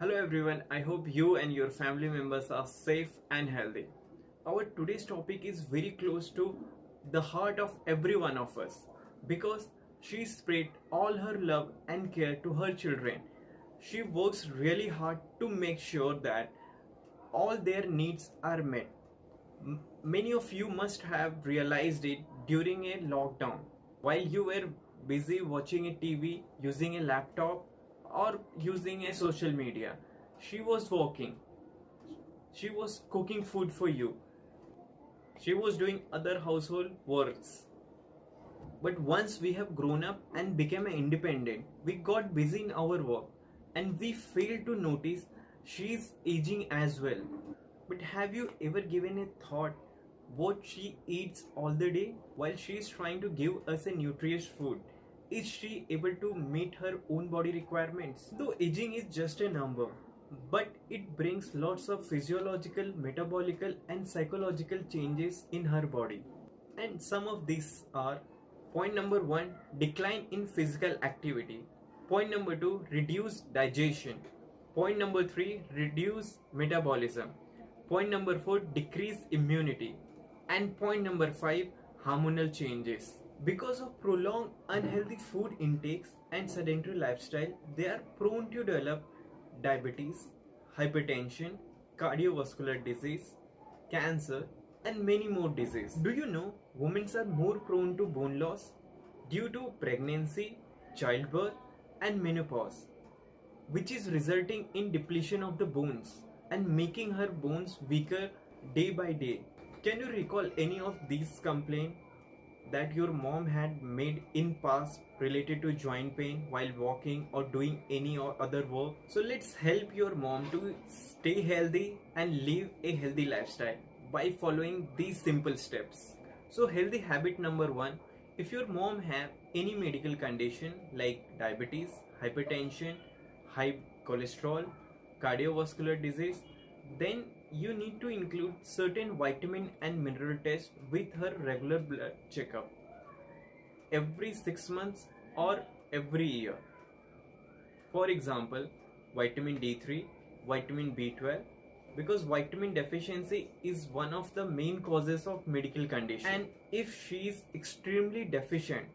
Hello everyone, I hope you and your family members are safe and healthy. Our today's topic is very close to the heart of every one of us because she spread all her love and care to her children. She works really hard to make sure that all their needs are met. Many of you must have realized it during a lockdown while you were busy watching a TV, using a laptop, or using a social media. She was working, she was cooking food for you, she was doing other household works. But once we have grown up and became independent, we got busy in our work and we failed to notice she is aging as well. But have you ever given a thought what she eats all the day while she is trying to give us a nutritious food? Is she able to meet her own body requirements? Though aging is just a number, but it brings lots of physiological, metabolical, and psychological changes in her body. And some of these are: point number 1, decline in physical activity. Point number 2, reduce digestion. Point number 3, reduce metabolism. Point number 4, decrease immunity. And point number 5, hormonal changes. Because of prolonged unhealthy food intakes and sedentary lifestyle, they are prone to develop diabetes, hypertension, cardiovascular disease, cancer, and many more diseases. Do you know women are more prone to bone loss due to pregnancy, childbirth, and menopause, which is resulting in depletion of the bones and making her bones weaker day by day? Can you recall any of these complaints that your mom had made in past related to joint pain while walking or doing any or other work? So let's help your mom to stay healthy and live a healthy lifestyle by following these simple steps. So healthy habit number 1, if your mom have any medical condition like diabetes, hypertension, high cholesterol, cardiovascular disease, then you need to include certain vitamin and mineral tests with her regular blood checkup every 6 months or every year. For example, vitamin D3, vitamin B12, because vitamin deficiency is one of the main causes of medical condition. And if she is extremely deficient,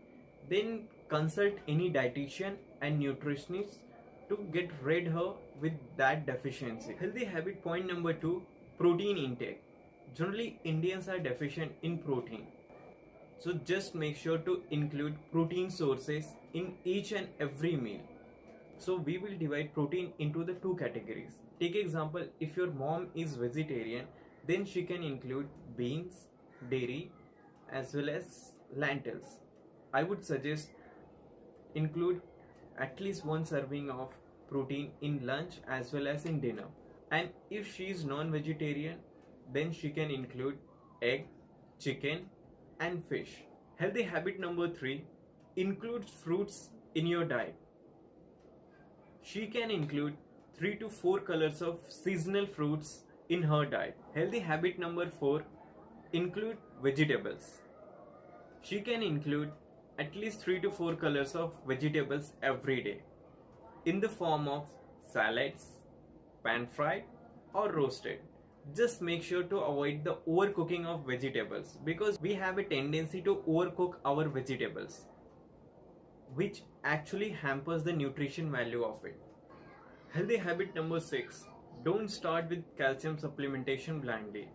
then consult any dietitian and nutritionist to get rid her with that deficiency. Healthy habit point number 2, protein intake. Generally, Indians are deficient in protein. So just make sure to include protein sources in each and every meal. So we will divide protein into the 2 categories. Take example, if your mom is vegetarian, then she can include beans, dairy, as well as lentils. I would suggest include at least 1 serving of protein in lunch as well as in dinner. And if she is non-vegetarian, then she can include egg, chicken, and fish. Healthy habit number 3, include fruits in your diet. She can include 3 to 4 colors of seasonal fruits in her diet. Healthy habit number 4, include vegetables. She can include at least 3 to 4 colors of vegetables every day in the form of salads, pan fried or roasted. Just make sure to avoid the overcooking of vegetables because we have a tendency to overcook our vegetables, which actually hampers the nutrition value of it. Healthy habit number 6, don't start with calcium supplementation blindly,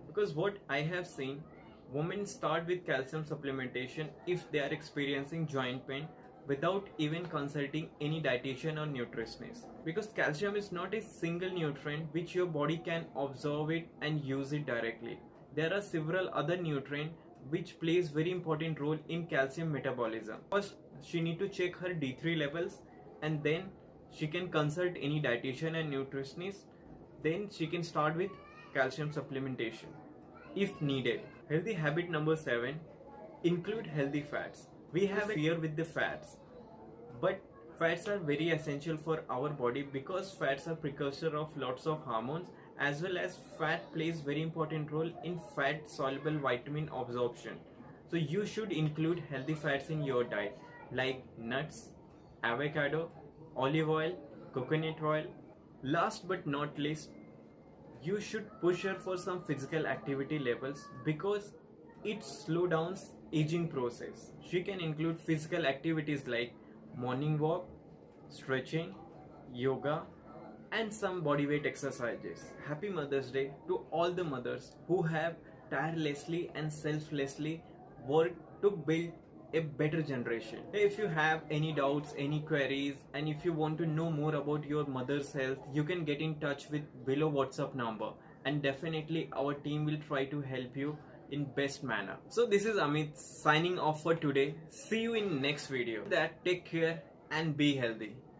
because what I have seen, women start with calcium supplementation if they are experiencing joint pain without even consulting any dietitian or nutritionist, because calcium is not a single nutrient which your body can absorb it and use it directly. There are several other nutrients which plays very important role in calcium metabolism. First, she need to check her D3 levels, and then she can consult any dietitian and nutritionist. Then she can start with calcium supplementation if needed. Healthy habit number 7, include healthy fats. We have a fear with the fats, but fats are very essential for our body because fats are precursor of lots of hormones, as well as fat plays very important role in fat soluble vitamin absorption. So you should include healthy fats in your diet like nuts, avocado, olive oil, coconut oil, Last but not least, you should push her for some physical activity levels because it slows down aging process. She can include physical activities like morning walk, stretching, yoga, and some bodyweight exercises. Happy Mother's Day to all the mothers who have tirelessly and selflessly worked to build a better generation. If you have any doubts, any queries, and if you want to know more about your mother's health, you can get in touch with below WhatsApp number, and definitely our team will try to help you in best manner. So this is Amit signing off for today. See you in next video. That take care and be healthy.